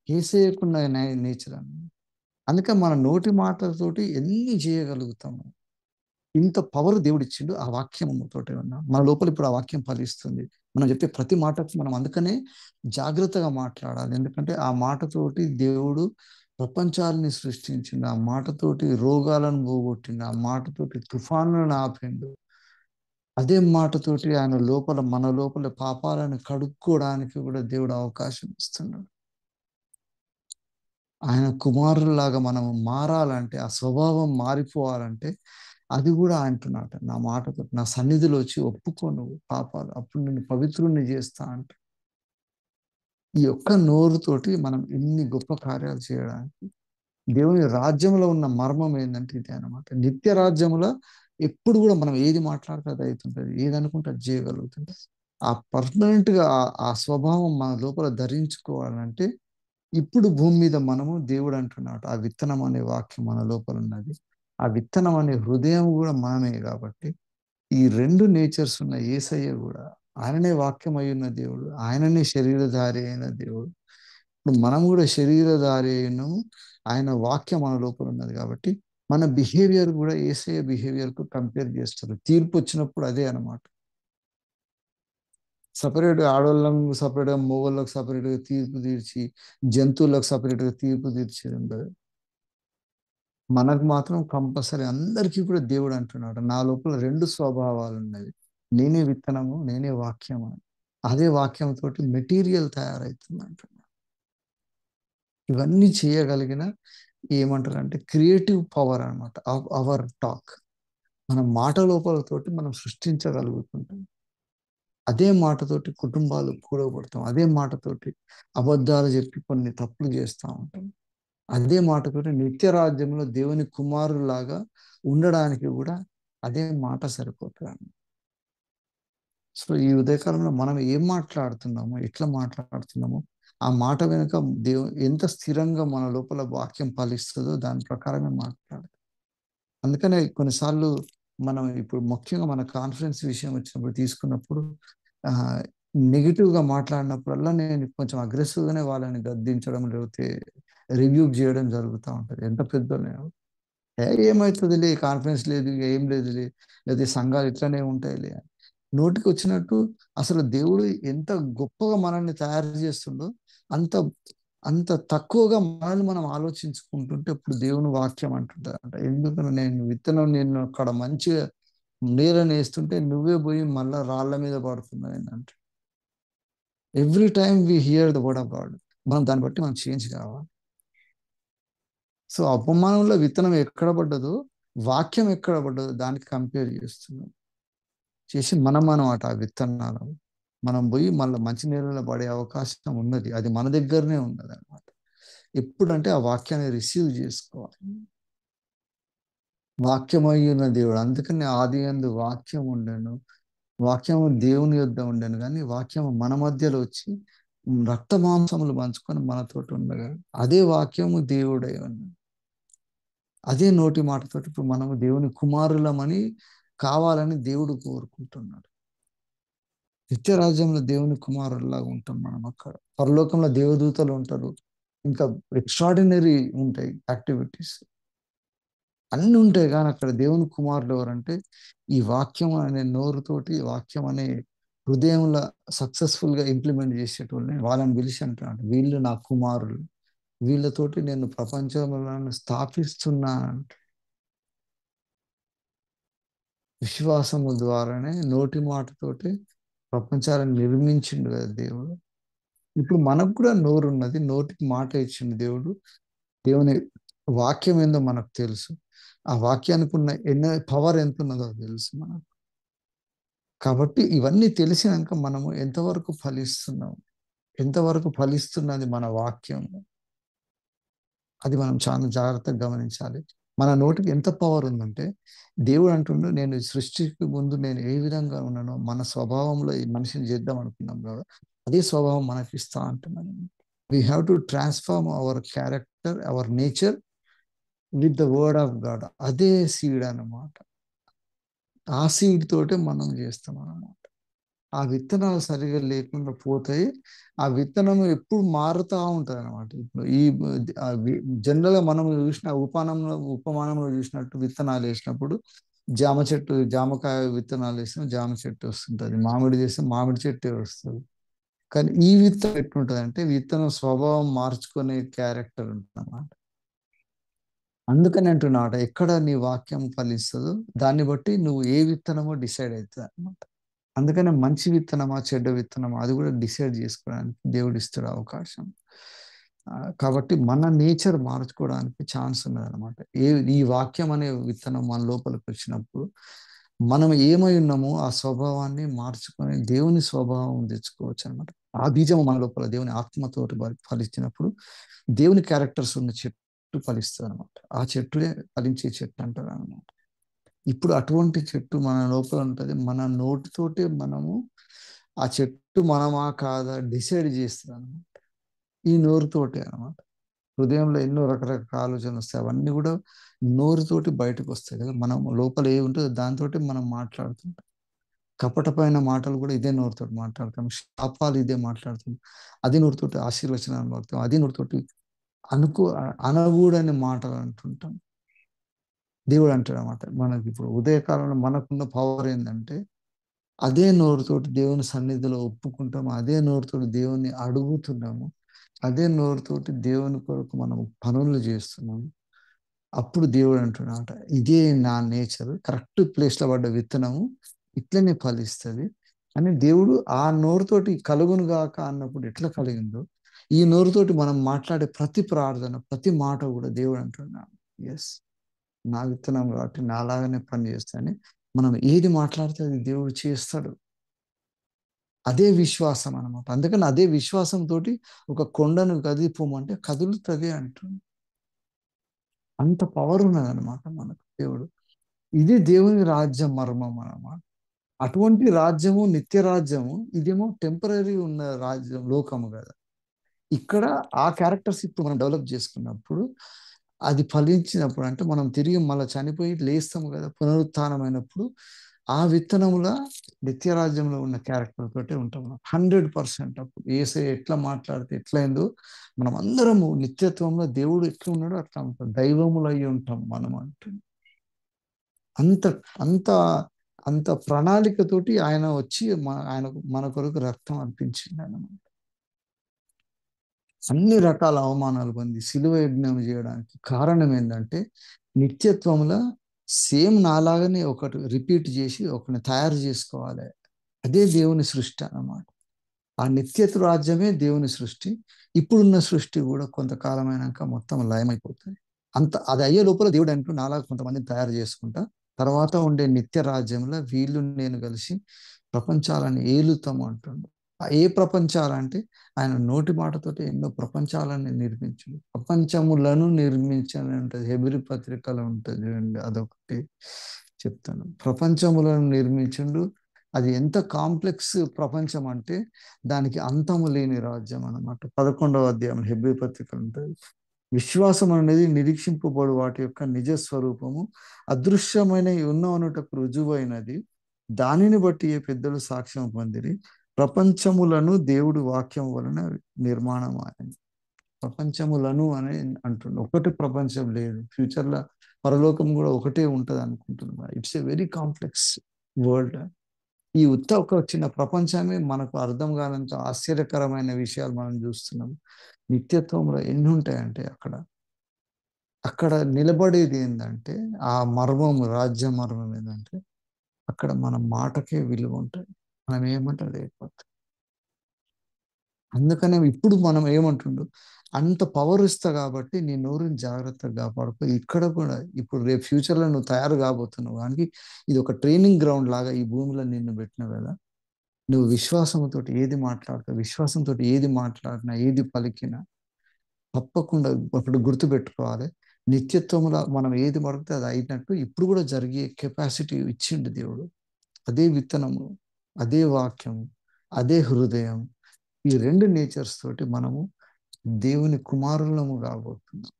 యేసయ్యకున్న నేచర్ అని. అందుకే మన నోటి మాటలతోటి ఎన్ని చేయగలుగుతాము. ఇంత పవర్ దేవుడు ఇచ్చిండు ఆ వాక్యం తోటే ఉన్నా మన లోపల. ఇప్పుడు ఆ వాక్యం ఫలిస్తుంది. మనం చెప్పే ప్రతి మాటకు మనం అందుకనే జాగ్రత్తగా మాట్లాడాలి. ఎందుకంటే ఆ మాటతోటి దేవుడు ప్రపంచాలని సృష్టించిండు, ఆ మాటతోటి రోగాలను పోగొట్టిండు, ఆ మాటతోటి తుఫానులను ఆపిండు. అదే మాటతోటి ఆయన లోపల మన లోపల పాపాలను కడుక్కోవడానికి కూడా దేవుడు అవకాశం ఇస్తున్నాడు. ఆయన కుమారుల్లాగా మనం మారాలంటే, ఆ స్వభావం మారిపోవాలంటే, అది కూడా అంటున్నాట. నా మాటతో నా సన్నిధిలో వచ్చి ఒప్పుకో నువ్వు పాపాలు. అప్పుడు నిన్ను పవిత్రుణ్ణి చేస్తా అంట. ఈ ఒక్క నోరుతోటి మనం ఇన్ని గొప్ప కార్యాలు చేయడానికి, దేవుని రాజ్యంలో ఉన్న మర్మం ఏందంటే ఇదే అనమాట. నిత్య రాజ్యంలో ఎప్పుడు కూడా మనం ఏది మాట్లాడితే అది అవుతుంటది. ఏది అనుకుంటే అది చేయగలుగుతుంది. ఆ పర్మనెంట్ గా ఆ స్వభావం మన లోపల ధరించుకోవాలంటే ఇప్పుడు భూమి మీద మనము దేవుడు అంటున్నాడు ఆ విత్తనం అనే వాక్యం మన లోపల ఉన్నది. ఆ విత్తనం అనే హృదయం కూడా మనమే కాబట్టి ఈ రెండు నేచర్స్ ఉన్న యేసయ్య కూడా ఆయననే వాక్యం అయి ఉన్న దేవుడు, ఆయననే శరీరధారి అయిన దేవుడు. ఇప్పుడు మనం కూడా శరీరధారి అయినాము. ఆయన వాక్యం మన లోపల ఉన్నది కాబట్టి మన బిహేవియర్ కూడా యేసయ్య బిహేవియర్ కు కంపేర్ చేస్తారు. తీర్పు వచ్చినప్పుడు అదే అనమాట. సపరేట్ ఆడవాళ్ళం సపరేట్గా, మగవాళ్ళకి సపరేట్గా తీర్పు తీర్చి, జంతువులకు సపరేట్గా తీర్పు తీర్చేది ఉండదు. మనకు మాత్రం కంపల్సరీ అందరికీ కూడా దేవుడు అంటున్నాడు నా లోపల రెండు స్వభావాలు ఉన్నవి. నేనే విత్తనము, నేనే వాక్యము. అదే వాక్యంతో మెటీరియల్ తయారవుతుంది అంటున్నాడు. ఇవన్నీ చేయగలిగిన ఏమంటారంటే క్రియేటివ్ పవర్ అనమాట అవర్ టాక్. మన మాట లోపలతోటి మనం సృష్టించగలుగుతుంటాం. అదే మాటతోటి కుటుంబాలు కూడబడతాం. అదే మాటతోటి అబద్ధాలు చెప్పి కొన్ని తప్పులు చేస్తూ ఉంటాం. అదే మాటతోటి నిత్య రాజ్యంలో దేవుని కుమారులాగా ఉండడానికి కూడా అదే మాట సరిపోతుంది. సో ఈ ఉదయకాలంలో మనం ఏం మాట్లాడుతున్నామో, ఎట్లా మాట్లాడుతున్నామో, ఆ మాట వెనుక ఎంత స్థిరంగా మన లోపల వాక్యం ఫలిస్తుందో దాని ప్రకారమే మాట్లాడాలి. అందుకనే కొన్నిసార్లు మనం ఇప్పుడు ముఖ్యంగా మన కాన్ఫరెన్స్ విషయం వచ్చినప్పుడు తీసుకున్నప్పుడు ఆ నెగిటివ్ గా మాట్లాడినప్పుడల్లా నేను కొంచెం అగ్రెసివ్ గానే వాళ్ళని గద్దించడం లేకపోతే రివ్యూ చేయడం జరుగుతూ ఉంటది. ఎంత పెద్దోళ్ళే ఏమవుతుందిలే కాన్ఫిడెన్స్ లేదు ఇక ఏం లేదులే, లేదా సంఘాలు ఇట్లనే ఉంటాయిలే అని. నోటికి వచ్చినట్టు అసలు దేవుడు ఎంత గొప్పగా మనల్ని తయారు చేస్తుండో అంత అంత తక్కువగా మనల్ని మనం ఆలోచించుకుంటుంటే ఇప్పుడు దేవుని వాక్యం అంటుంటారు అంట. ఎందుకని నేను విత్తనం నేను అక్కడ మంచిగా నీళ్ళని వేస్తుంటే నువ్వే పోయి మళ్ళా రాళ్ళ మీద పడుతున్నావు ఏంటంటే every time we hear the word of God. మనం దాన్ని బట్టి మనం చేంజ్ కావాలి. సో అపమానంలో విత్తనం ఎక్కడ పడ్డదో వాక్యం ఎక్కడ పడ్డదో దానికి కంపేర్ చేస్తున్నాం చేసి మనం అట ఆ విత్తనాలు మనం పోయి మళ్ళీ మంచి నీళ్ళలో పడే అవకాశం ఉన్నది. అది మన దగ్గరనే ఉన్నది అనమాట. ఎప్పుడంటే ఆ వాక్యాన్ని రిసీవ్ చేసుకోవాలి. వాక్యమై ఉన్న దేవుడు అందుకని ఆది యందు వాక్యం ఉండను, వాక్యము దేవుని యొద్ద ఉండను, కానీ వాక్యము మన మధ్యలో వచ్చి రక్త మాంసములు పంచుకొని మనతోటి ఉండగా అదే వాక్యము దేవుడై ఉన్నది. అదే నోటి మాటతోటి ఇప్పుడు మనము దేవుని కుమారులమని కావాలని దేవుడు కోరుకుంటున్నాడు. నిత్యరాజ్యంలో దేవుని కుమారుల్లాగా ఉంటాం మనం అక్కడ. పరలోకంలో దేవదూతలు ఉంటారు. ఇంకా ఎక్స్ట్రాడినరీ ఉంటాయి యాక్టివిటీస్ అన్ని ఉంటాయి. కానీ అక్కడ దేవుని కుమారులు ఎవరంటే ఈ వాక్యం అనే నోరుతోటి వాక్యం అనే హృదయంలో సక్సెస్ఫుల్ గా ఇంప్లిమెంట్ చేసేటోళ్ళని వాళ్ళని పిలిచి అంటున్నాడు వీళ్ళు నా కుమారులు, వీళ్ళతోటి నేను ప్రపంచంలో స్థాపిస్తున్నాను. విశ్వాసము ద్వారానే నోటి మాటతోటి ప్రపంచాలను నిర్మించిండు కదా దేవుడు. ఇప్పుడు మనకు కూడా నోరు ఉన్నది, నోటికి మాట ఇచ్చిండు దేవుడు. దేవుని వాక్యం ఏందో మనకు తెలుసు. ఆ వాక్యానికి ఉన్న పవర్ ఎంత ఉన్నదో తెలుసు మనకు. కాబట్టి ఇవన్నీ తెలిసినాక మనము ఎంతవరకు ఫలిస్తున్నాం, ఎంతవరకు ఫలిస్తున్నది మన వాక్యం, అది మనం చాలా జాగ్రత్తగా గమనించాలి. మన నోటికి ఎంత పవర్ ఉందంటే దేవుడు అంటుండు నేను సృష్టికి ముందు నేను ఏ విధంగా ఉన్నానో మన స్వభావంలో ఈ మనిషిని చేద్దాం అనుకున్నాం కదా అదే స్వభావం మనకి ఇస్తా అంటున్నాను. We have to transform our character hour nature with the word of God. అదే సీడ్ అన్నమాట. ఆ సీడ్ తోటే మనం చేస్తాం అన్నమాట. ఆ విత్తనాలు సరిగా లేకుండా పోతాయి. ఆ విత్తనం ఎప్పుడు మారుతూ ఉంటుంది అనమాట. ఇప్పుడు ఈ జనరల్ గా మనం చూసిన ఉపమానంలో చూసినట్టు విత్తనాలు వేసినప్పుడు జామ చెట్టు జామకాయ విత్తనాలు వేసిన జామ చెట్టు వస్తుంటది, మామిడి చేస్తే మామిడి చెట్టే వస్తుంది. కానీ ఈ విత్తనం ఎట్లుంటది అంటే విత్తనం స్వభావం మార్చుకునే క్యారెక్టర్ ఉంటుంది అన్నమాట. అందుకని అంటున్నాట ఎక్కడ నీ వాక్యం ఫలిస్తుందో దాన్ని బట్టి నువ్వు ఏ విత్తనమో డిసైడ్ అవుతుంది అనమాట. అందుకనే మంచి విత్తనమా చెడ్డ విత్తనమా అది కూడా డిసైడ్ చేసుకోవడానికి దేవుడు ఇస్తాడు అవకాశం. కాబట్టి మన నేచర్ మార్చుకోవడానికి ఛాన్స్ ఉన్నది అనమాట. ఈ వాక్యం అనే విత్తనం మన లోపలికి వచ్చినప్పుడు మనం ఏమై ఉన్నామో ఆ స్వభావాన్ని మార్చుకొని దేవుని స్వభావం తెచ్చుకోవచ్చు అనమాట. ఆ బీజం మన లోపల దేవుని ఆత్మతోటి ఫలించినప్పుడు దేవుని క్యారెక్టర్స్ ఉన్న చెట్టు ఫలిస్తుంది అనమాట. ఆ చెట్టునే ఫలించే చెట్టు అంటారు అనమాట. ఇప్పుడు అటువంటి చెట్టు మన లోపల ఉంటుంది. మన నోటితోటి మనము ఆ చెట్టు మనమా కాదా డిసైడ్ చేస్తుంది అనమాట. ఈ నోరుతోటి అనమాట. హృదయంలో ఎన్నో రకరకాల ఆలోచనలు వస్తాయి. అవన్నీ కూడా నోరుతోటి బయటకు వస్తాయి కదా. మనం లోపల ఏ ఉంటుందో దాంతో మనం మాట్లాడుతుంటాం. కపటమైన మాటలు కూడా ఇదే నోరుతోటి మాట్లాడతాం. శాపాలు ఇదే మాట్లాడతాం. అది నోరుతోటి ఆశీర్వచనాలు మాట్లాడతాం. అది నోరుతోటి అనుకో అనగూడని మాటలు అంటుంటాం. దేవుడు అంటాడు అన్నమాట. మనకి ఇప్పుడు ఉదయకాలంలో మనకున్న పవర్ ఏంటంటే అదే నోరుతోటి దేవుని సన్నిధిలో ఒప్పుకుంటాము. అదే నోరుతోటి దేవుని అడుగుతున్నాము. అదే నోరుతోటి దేవుని కొరకు మనం పనులు చేస్తున్నాము. అప్పుడు దేవుడు అంటున్నాట, ఇదే నా నేచర్, కరెక్ట్ ప్లేస్లో పడ్డ విత్తనము ఇట్లనే ఫలిస్తుంది అని దేవుడు ఆ నోరుతోటి కలుగును గాక అన్నప్పుడు ఎట్లా కలిగిందో ఈ నోరుతోటి మనం మాట్లాడే ప్రతి ప్రార్థన ప్రతి మాట కూడా దేవుడు అంటున్నాడు, ఎస్ నా విత్తనం కాబట్టి నాలాగానే పని చేస్తాను. మనం ఏది మాట్లాడితే అది దేవుడు చేస్తాడు. అదే విశ్వాసం అనమాట. అందుకని అదే విశ్వాసంతో ఒక కొండను కదిలిపోమంటే కదులుతుంది అంటుంది. అంత పవర్ ఉన్నదనమాట మనకు దేవుడు. ఇది దేవుని రాజ్యం మర్మం అన్నమాట. అటువంటి రాజ్యము నిత్య రాజ్యము, ఇదేమో టెంపరీ ఉన్న రాజ్యం లోకము కదా. ఇక్కడ ఆ క్యారెక్టర్స్ ఇప్పుడు మనం డెవలప్ చేసుకున్నప్పుడు అది ఫలించినప్పుడు అంటే మనం తిరిగి మళ్ళీ చనిపోయి లేస్తాము కదా పునరుత్థానమైనప్పుడు ఆ విత్తనముల నిత్య రాజ్యంలో ఉన్న క్యారెక్టర్ తోటే ఉంటాం 100%. అప్పుడు ఏసై ఎట్లా మాట్లాడితే ఎట్లయిందో మనం అందరము నిత్యత్వంలో దేవుడు ఎట్లా ఉన్నాడో అట్లా ఉంటాం, దైవములు అయి ఉంటాం మనం అంటుంది. అంత అంత అంత ప్రణాళికతోటి ఆయన వచ్చి ఆయన మన కొరకు రక్తం అర్పించింది అన్నమాట. అన్ని రకాల అవమానాలు పొంది సిలువ యజ్ఞం చేయడానికి కారణం ఏంటంటే నిత్యత్వంలో సేమ్ నాలాగానే ఒకటి రిపీట్ చేసి ఒకరిని తయారు చేసుకోవాలి. అదే దేవుని సృష్టి అన్నమాట. ఆ నిత్యత్వ రాజ్యమే దేవుని సృష్టి. ఇప్పుడున్న సృష్టి కూడా కొంతకాలమైనాక మొత్తం లయమైపోతుంది. అది అయ్యే లోపల దేవుడు అంటూ నాలాగా కొంతమందిని తయారు చేసుకుంటా తర్వాత ఉండే నిత్య రాజ్యంలో వీళ్ళు నేను కలిసి ప్రపంచాలను ఏలుతాము అంటుండు. ఏ ప్రపంచాలంటే ఆయన నోటి మాటతోటి ఎన్నో ప్రపంచాలను నిర్మించు, ప్రపంచములను నిర్మించని ఉంటుంది. హెబ్రీ పత్రికలో ఉంటుంది చూడండి, అదొకటి చెప్తాను. ప్రపంచములను నిర్మించుండు. అది ఎంత కాంప్లెక్స్ ప్రపంచం అంటే దానికి అంతము లేని రాజ్యం అన్నమాట. 11వ అధ్యాయం హెబ్రీ పత్రిక ఉంటుంది. విశ్వాసం అనేది నిరీక్షింపబడు వాటి యొక్క నిజ స్వరూపము, అదృశ్యమైన ఉన్నవనుటకు రుజువైనది, దానిని బట్టి ఏ పెద్దలు సాక్ష్యం పొందిరి. ప్రపంచములను దేవుడు వాక్యం వలన నిర్మాణం ఆయన. ప్రపంచములను అని అంటుండే, ఒకటి ప్రపంచం లేదు. ఫ్యూచర్లో పరలోకం కూడా ఒకటే ఉంటుంది అనుకుంటున్నా. It's a very complex world. ఈ ఒక చిన్న ప్రపంచమే మనకు అర్థం కానంత ఆశ్చర్యకరమైన విషయాలు మనం చూస్తున్నాం. నిత్యత్వంలో ఎన్ని ఉంటాయంటే అక్కడ అక్కడ నిలబడేది ఏంటంటే ఆ మర్మం, రాజ్య మర్మం ఏంటంటే అక్కడ మన మాటకే విలువ ఉంటుంది. మనం ఏమంటే లేకపోతే అందుకనే ఇప్పుడు మనం ఏమంటుండు, అంత పవర్ ఇస్తా కాబట్టి నీ నోరుని జాగ్రత్తగా కాపాడుకో. ఇక్కడ కూడా ఇప్పుడు రేపు ఫ్యూచర్లో నువ్వు తయారు కాబోతున్నావు కానీ ఇది ఒక ట్రైనింగ్ గ్రౌండ్ లాగా ఈ భూమిలో నిన్ను పెట్టిన కదా. నువ్వు విశ్వాసంతో ఏది మాట్లాడతావు, విశ్వాసంతో ఏది మాట్లాడినా ఏది పలికినా తప్పకుండా ఒకటి గుర్తుపెట్టుకోవాలి. నిత్యత్వంలో మనం ఏది పడితే అది అయినట్టు ఇప్పుడు కూడా జరిగే కెపాసిటీ ఇచ్చిండు దేవుడు. అదే విత్తనము, అదే వాక్యం, అదే హృదయం, ఈ రెండు నేచర్స్ తోటి మనము దేవుని కుమారులము కాబోతున్నాం.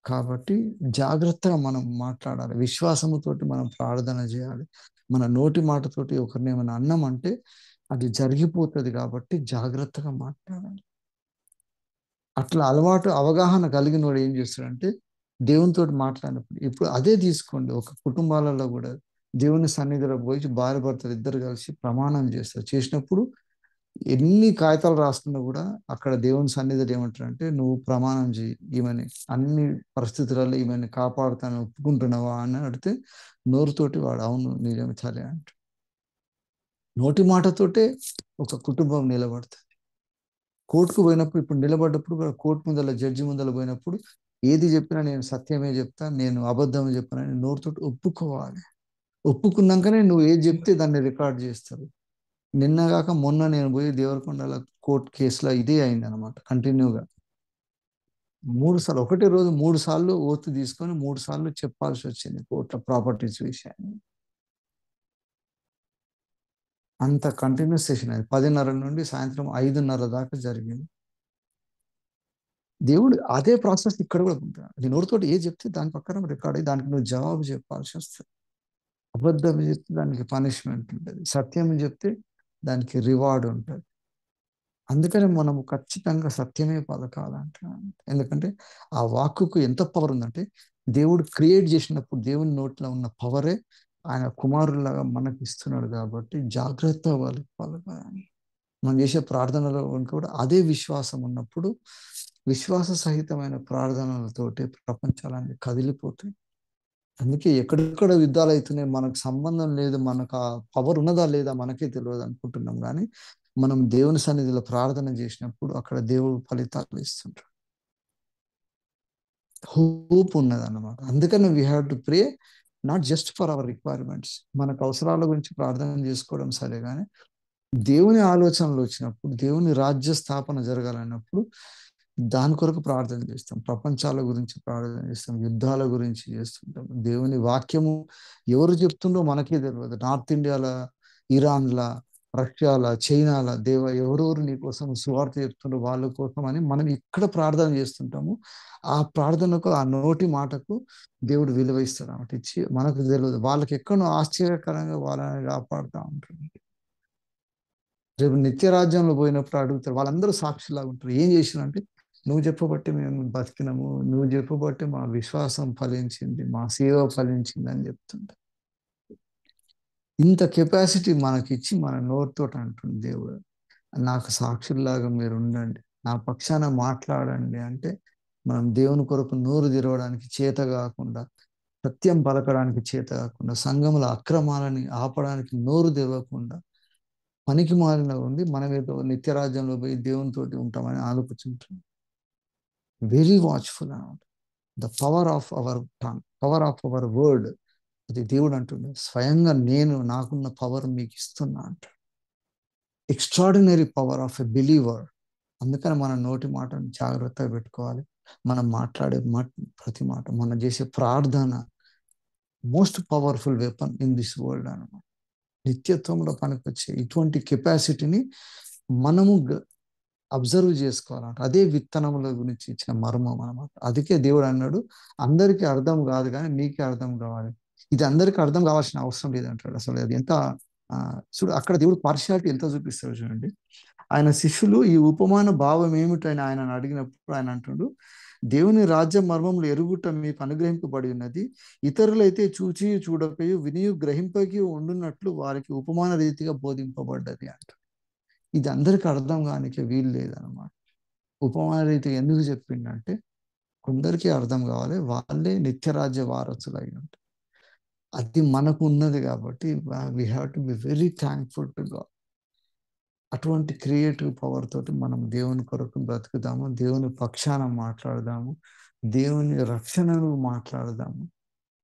కాబట్టి జాగ్రత్తగా మనం మాట్లాడాలి. విశ్వాసముతోటి మనం ప్రార్థన చేయాలి. మన నోటి మాటతోటి ఒకరిని ఏమైనా అన్నామంటే అది జరిగిపోతుంది. కాబట్టి జాగ్రత్తగా మాట్లాడాలి. అట్లా అలవాటు అవగాహన కలిగిన వాడు ఏం చేస్తాడంటే దేవునితో మాట్లాడినప్పుడు ఇప్పుడు అదే తీసుకోండి. ఒక కుటుంబాలలో కూడా దేవుని సన్నిధిలో పోయి భార్య భర్తలు ఇద్దరు కలిసి ప్రమాణం చేస్తారు. చేసినప్పుడు ఎన్ని కాగితాలు రాసుకున్నా కూడా అక్కడ దేవుని సన్నిధిలో ఏమంటారంటే నువ్వు ప్రమాణం చేయి, ఈమెని అన్ని పరిస్థితులలో ఈమెని కాపాడుతాను ఒప్పుకుంటున్నావా అని అడిగితే నోరుతోటి వాడు అవును నిజమే సరే అంట. నోటి మాటతోటే ఒక కుటుంబం నిలబడుతుంది. కోర్టుకు పోయినప్పుడు, ఇప్పుడు నిలబడ్డప్పుడు కూడా కోర్టు ముందల జడ్జి ముందల పోయినప్పుడు ఏది చెప్పినా నేను సత్యమే చెప్తా, నేను అబద్ధం చెప్పనని నోటితోటి ఒప్పుకోవాలి. ఒప్పుకున్నాకనే నువ్వు ఏది చెప్తే దాన్ని రికార్డ్ చేస్తారు. నిన్నగాక మొన్న నేను పోయి దేవరకొండల కోర్టు కేసులో ఇదే అయింది అనమాట. కంటిన్యూగా 3 సార్లు, ఒకటే రోజు 3 సార్లు ఓతు తీసుకొని 3 సార్లు చెప్పాల్సి వచ్చింది కోర్టులో ప్రాపర్టీస్ విషయాన్ని. అంత కంటిన్యూస్ సెషన్ అది 10:30 నుండి సాయంత్రం 5:30 దాకా జరిగింది. దేవుడు అదే ప్రాసెస్ ఇక్కడ కూడా ఉంటాడు. నీ నోటితోటి ఏది చెప్తే దాని ప్రకారం రికార్డ్ అయ్యి దానికి నువ్వు జవాబు చెప్పాల్సి వస్తుంది. అబద్ధం చెప్తే దానికి పనిష్మెంట్ ఉంటుంది, సత్యం చెప్తే దానికి రివార్డ్ ఉంటుంది. అందుకని మనము ఖచ్చితంగా సత్యమే పలకాలంటున్నాను. ఎందుకంటే ఆ వాక్కుకు ఎంత పవర్ ఉందంటే, దేవుడు క్రియేట్ చేసినప్పుడు దేవుని నోట్లో ఉన్న పవరే ఆయన కుమారులాగా మనకి ఇస్తున్నాడు. కాబట్టి జాగ్రత్త పలకాలి. మనం చేసే ప్రార్థనలో కూడా అదే విశ్వాసం ఉన్నప్పుడు, విశ్వాస సహితమైన ప్రార్థనలతోటి ప్రపంచాలన్నీ కదిలిపోతాయి. అందుకే ఎక్కడెక్కడ యుద్ధాలు అవుతున్నాయి మనకు సంబంధం లేదు, మనకు ఆ పవర్ ఉన్నదా లేదా మనకే తెలియదు అనుకుంటున్నాం. కానీ మనం దేవుని సన్నిధిలో ప్రార్థన చేసినప్పుడు అక్కడ దేవుడు ఫలితాలు ఇస్తుంటాడు. హోప్ ఉన్నది అన్నమాట. అందుకని we have to pray, not just for hour requirements. మనకు అవసరాల గురించి ప్రార్థన చేసుకోవడం సరే, కానీ దేవుని ఆలోచనలు వచ్చినప్పుడు, దేవుని రాజ్య స్థాపన జరగాలన్నప్పుడు దాని కొరకు ప్రార్థన చేస్తాం. ప్రపంచాల గురించి ప్రార్థన చేస్తాం, యుద్ధాల గురించి చేస్తుంటాం. దేవుని వాక్యము ఎవరు చెప్తుండో మనకే తెలియదు. నార్త్ ఇండియాల, ఇరాన్ల, రష్యాల, చైనాల ఎవరెవరు నీ కోసం సువార్త చెప్తుండో వాళ్ళ కోసం అని మనం ఇక్కడ ప్రార్థన చేస్తుంటాము. ఆ ప్రార్థనకు, ఆ నోటి మాటకు దేవుడు విలువ ఇస్తాడు అన్నమాట. ఇచ్చి మనకు తెలియదు, వాళ్ళకి ఎక్కడో ఆశ్చర్యకరంగా వాళ్ళని కాపాడుతూ ఉంటాడు. రేపు నిత్య రాజ్యంలో పోయినప్పుడు అడుగుతారు, వాళ్ళందరూ సాక్షిలాగా ఉంటారు. ఏం చేసినంటే, నువ్వు చెప్పబట్టి మేము బతికినాము, నువ్వు చెప్పబట్టి మా విశ్వాసం ఫలించింది, మా సేవ ఫలించింది అని చెప్తుంటారు. ఇంత కెపాసిటీ మనకిచ్చి మన నోటితో అంటుంది దేవుడు, నాకు సాక్షుల్లాగా మీరు ఉండండి, నా పక్షాన మాట్లాడండి అంటే, మనం దేవుని కొరకు నోరు తెరవడానికి చేత కాకుండా, సత్యం పలకడానికి చేత కాకుండా, సంఘముల అక్రమాలని ఆపడానికి నోరు తెరవకుండా పనికి మాలిన ఉండి మనం ఏదో నిత్యరాజ్యంలో పోయి దేవునితోటి ఉంటామని ఆలోచించుంటాం. వెరీ వాచ్ఫుల్ అన్నమాట. The power of our tongue, power of our word. అది దేవుడు అంటుండే, స్వయంగా నేను నాకున్న పవర్ మీకు ఇస్తున్నా అంట. Extraordinary power of a believer. అందుకని మన నోటి మాటను జాగ్రత్తగా పెట్టుకోవాలి. మనం మాట్లాడే ప్రతి మాట, మనం చేసే ప్రార్థన most powerful weapon in this world అన్నమాట. నిత్యత్వంలో పనికొచ్చే ఇటువంటి కెపాసిటీని మనము అబ్జర్వ్ చేసుకోవాలంట. అదే విత్తనముల గురించి ఇచ్చిన మర్మం అనమాట. అందుకే దేవుడు అన్నాడు, అందరికీ అర్థం కాదు కానీ నీకే అర్థం కావాలి. ఇది అందరికీ అర్థం కావాల్సిన అవసరం లేదంటాడు. అసలు అది ఎంత చూడు, అక్కడ దేవుడు పార్షియాలిటీ ఎంత చూపిస్తాడు చూడండి. ఆయన శిష్యులు ఈ ఉపమాన భావం ఏమిటని ఆయన అడిగినప్పుడు ఆయన అంటున్నాడు, దేవుని రాజ్య మర్మములు ఎరుగుట మీకు అనుగ్రహింపబడి ఉన్నది, ఇతరులైతే చూచి చూడకయు వినియు గ్రహింపకి ఉండున్నట్లు వారికి ఉపమాన రీతిగా బోధింపబడ్డది అంట. ఇది అందరికి అర్థం కానికి వీలు లేదనమాట. ఉపమాన రీతి ఎందుకు చెప్పిండంటే, కొందరికి అర్థం కావాలి, వాళ్ళే నిత్యరాజ్య వారసులు అయి ఉంటారు. అది మనకు ఉన్నది కాబట్టి we have to be very thankful to God. అటువంటి క్రియేటివ్ పవర్ తోటి మనం దేవుని కొరకు బ్రతుకుదాము, దేవుని పక్షాన మాట్లాడదాము, దేవుని రక్షణను మాట్లాడదాము.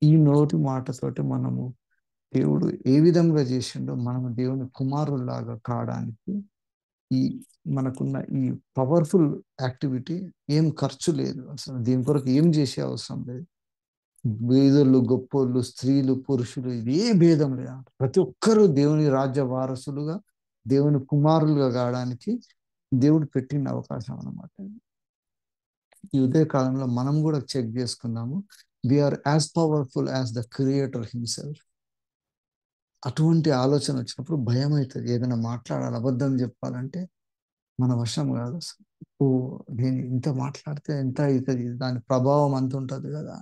ఈ నోటి మాటతోటి మనము దేవుడు ఏ విధంగా చేసిండో మనము దేవుని కుమారుల్లాగా కావడానికి ఈ మనకున్న ఈ పవర్ఫుల్ యాక్టివిటీ ఏం ఖర్చు లేదు. అసలు దీని కొరకు ఏం చేసే అవసరం లేదు. బీదలు, గొప్పోళ్ళు, స్త్రీలు, పురుషులు, ఇది ఏ భేదం లేదు. ప్రతి ఒక్కరూ దేవుని రాజ్య వారసులుగా, దేవుని కుమారులుగా కావడానికి దేవుడు పెట్టిన అవకాశం అన్నమాట. ఈ ఉదయ కాలంలో మనం కూడా చెక్ చేసుకుందాము, we are as powerful as the creator himself. అటువంటి ఆలోచన వచ్చినప్పుడు భయం అవుతుంది. ఏదైనా మాట్లాడాలి, అబద్ధం చెప్పాలంటే మన వశం కాదు. అసలు ఓ, నేను ఇంత మాట్లాడితే ఎంత అవుతుంది, దాని ప్రభావం అంత ఉంటుంది కదా.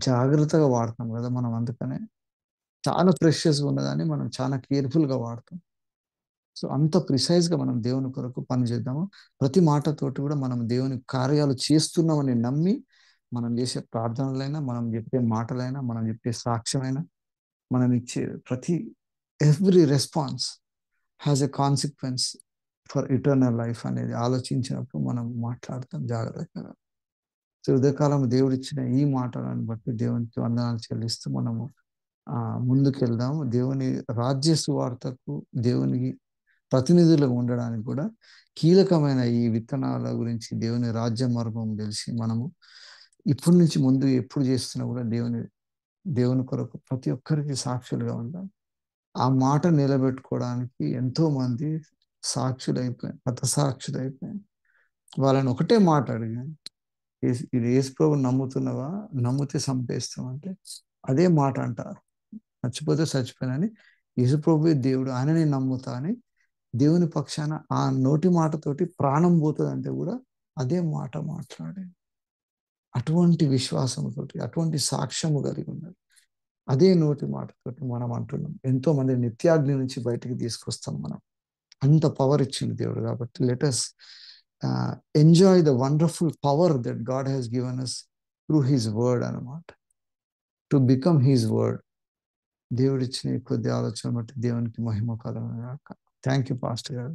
జాగ్రత్తగా వాడతాం కదా మనం. అందుకనే చాలా ప్రెషియస్గా ఉన్నదాన్ని మనం చాలా కేర్ఫుల్గా వాడతాం. సో అంత ప్రిసైజ్గా మనం దేవుని కొరకు పని చేద్దాము. ప్రతి మాటతోటి కూడా మనం దేవుని కార్యాలు చేస్తున్నామని నమ్మి మనం చేసే ప్రార్థనలైనా, మనం చెప్పే మాటలైనా, మనం చెప్పే సాక్ష్యమైనా, మనం ఇచ్చే ప్రతి every response has a consequence. For eternal life అనేది ఆలోచించినప్పుడు మనం మాట్లాడతాం జాగ్రత్తగా. సో ఉదయకాలం దేవుడిచ్చిన ఈ మాటలను బట్టి దేవునికి వందనాలు చెల్లిస్తూ మనము ముందుకెళ్దాము. దేవుని రాజ్య సువార్తకు, దేవునికి ప్రతినిధులుగా ఉండడానికి కూడా కీలకమైన ఈ విత్తనాల గురించి, దేవుని రాజ్య మర్మం తెలిసి మనము ఇప్పటి నుంచి ముందు ఎప్పుడు చేస్తున్నా కూడా దేవుని కొరకు ప్రతి ఒక్కరికి సాక్షులుగా ఉండాలి. ఆ మాట నిలబెట్టుకోవడానికి ఎంతో మంది సాక్షులైపోయారు, హతసాక్షులైపోయారు. వాళ్ళని ఒకటే మాట అడిగాను, ఇది యేసు ప్రభువుని నమ్ముతున్నావా? నమ్మితే చంపేస్తాం అంటే అదే మాట అంటారు. చచ్చిపోతే చచ్చిపోయానని, యేసు ప్రభువే దేవుడు, ఆయనని నమ్ముతా అని దేవుని పక్షాన ఆ నోటి మాటతోటి ప్రాణం పోతుందంటే కూడా అదే మాట మాట్లాడే, అటువంటి విశ్వాసముతోటి, అటువంటి సాక్ష్యము కలిగి ఉన్నది. అదే నోటి మాటతోటి మనం అంటున్నాం. ఎంతో మంది నిత్యాగ్ని నుంచి బయటికి తీసుకొస్తాం మనం. అంత పవర్ ఇచ్చింది దేవుడు. కాబట్టి let us enjoy the wonderful power that God has given us through his word అన్నమాట. To become his word. దేవుడిచ్చిన ఈ కొద్ది ఆలోచన బట్టి దేవునికి మహిమ కలుగును గాక. థ్యాంక్ యూ పాస్టర్ గారు.